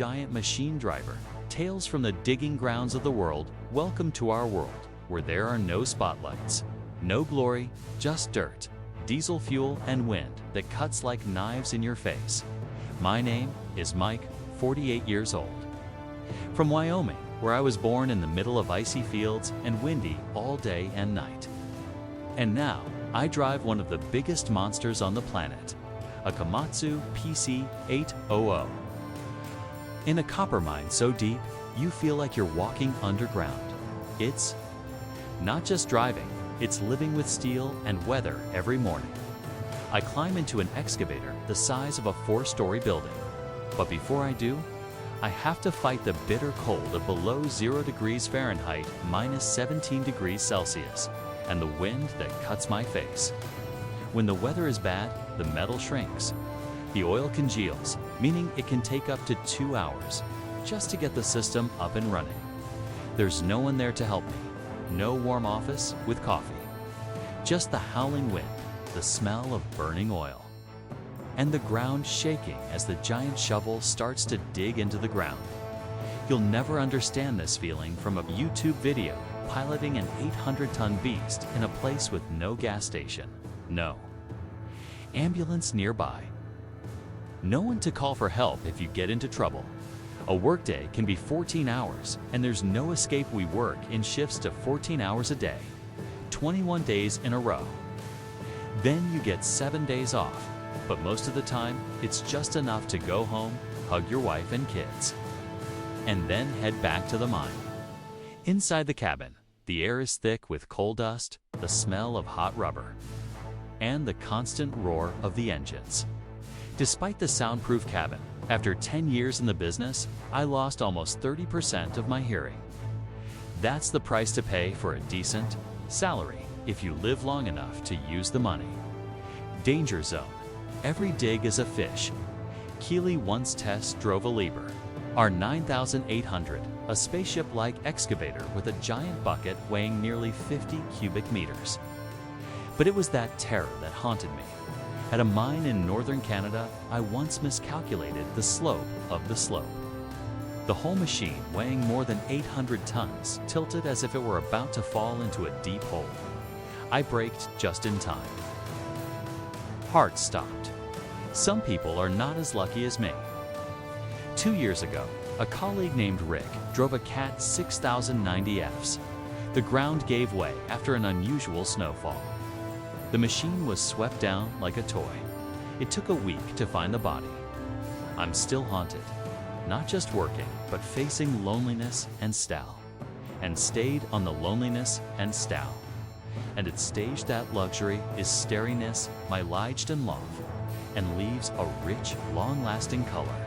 giant machine driver. Tales from the digging grounds of the world. Welcome to our world, where there are no spotlights, no glory, just dirt, diesel fuel, and wind that cuts like knives in your face. My name is Mike, 48 years old. From Wyoming, where I was born in the middle of icy fields and windy all day and night. And now, I drive one of the biggest monsters on the planet, a Komatsu PC800. In a copper mine so deep, you feel like you're walking underground. It's not just driving, it's living with steel and weather every morning. I climb into an excavator the size of a 4-story building. But before I do, I have to fight the bitter cold of below 0 degrees Fahrenheit, minus 17 degrees Celsius, and the wind that cuts my face. When the weather is bad, the metal shrinks. The oil congeals, meaning it can take up to 2 hours just to get the system up and running. There's no one there to help me, no warm office with coffee. Just the howling wind, the smell of burning oil, and the ground shaking as the giant shovel starts to dig into the ground. You'll never understand this feeling from a YouTube video piloting an 800-ton beast in a place with no gas station, no ambulance nearby, no one to call for help if you get into trouble. A workday can be 14 hours, and there's no escape. We work in shifts to 14 hours a day, 21 days in a row. Then you get 7 days off, but most of the time, it's just enough to go home, hug your wife and kids, and then head back to the mine. Inside the cabin, the air is thick with coal dust, the smell of hot rubber, and the constant roar of the engines. Despite the soundproof cabin, after 10 years in the business, I lost almost 30% of my hearing. That's the price to pay for a decent salary if you live long enough to use the money. Danger zone. Every dig is a fish. Keeley once test drove a Lieber, our 9800, a spaceship-like excavator with a giant bucket weighing nearly 50 cubic meters. But it was that terror that haunted me. At a mine in northern Canada, I once miscalculated the slope of the slope. The whole machine, weighing more than 800 tons, tilted as if it were about to fall into a deep hole. I braked just in time. Heart stopped. Some people are not as lucky as me. 2 years ago, a colleague named Rick drove a Cat 6090Fs. The ground gave way after an unusual snowfall. The machine was swept down like a toy. It took a week to find the body. I'm still haunted, not just working, but facing loneliness and Stal. And stayed on the loneliness and Stal. And it staged that luxury is stariness, my Lichten love, and leaves a rich, long-lasting color.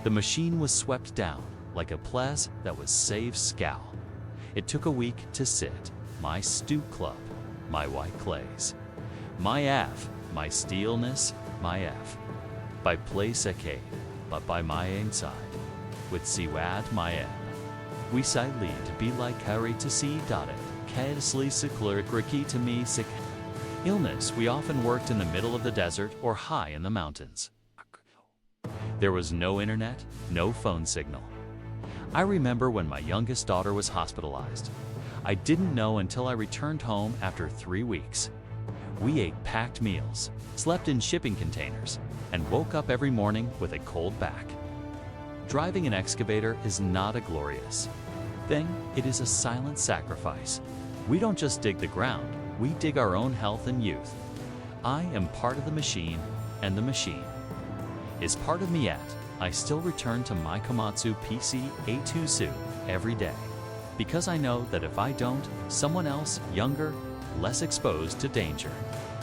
The machine was swept down like a plas that was saved scowl. It took a week to sit, my stoop club, my white clays. My F, my steelness, my F. By place a cave, but by my inside, with Siwad my M. We say lead be like Harry to see dotted, Kedsley Sikler Riki to me sick. Illness, we often worked in the middle of the desert or high in the mountains. There was no internet, no phone signal. I remember when my youngest daughter was hospitalized. I didn't know until I returned home after 3 weeks. We ate packed meals, slept in shipping containers, and woke up every morning with a cold back. Driving an excavator is not a glorious thing, it is a silent sacrifice. We don't just dig the ground, we dig our own health and youth. I am part of the machine, and the machine is part of me yet. I still return to my Komatsu PC800 every day, because I know that if I don't, someone else, younger, less exposed to danger,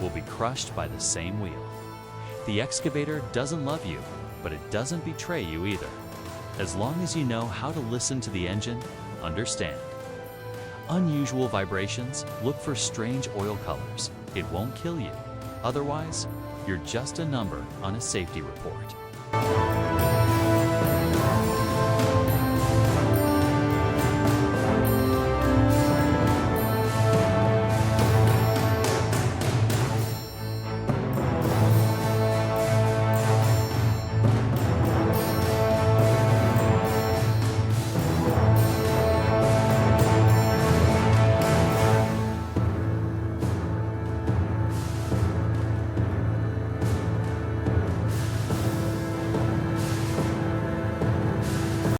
will be crushed by the same wheel. The excavator doesn't love you, but it doesn't betray you either. As long as you know how to listen to the engine, understand. Unusual vibrations, look for strange oil colors. It won't kill you. Otherwise, you're just a number on a safety report.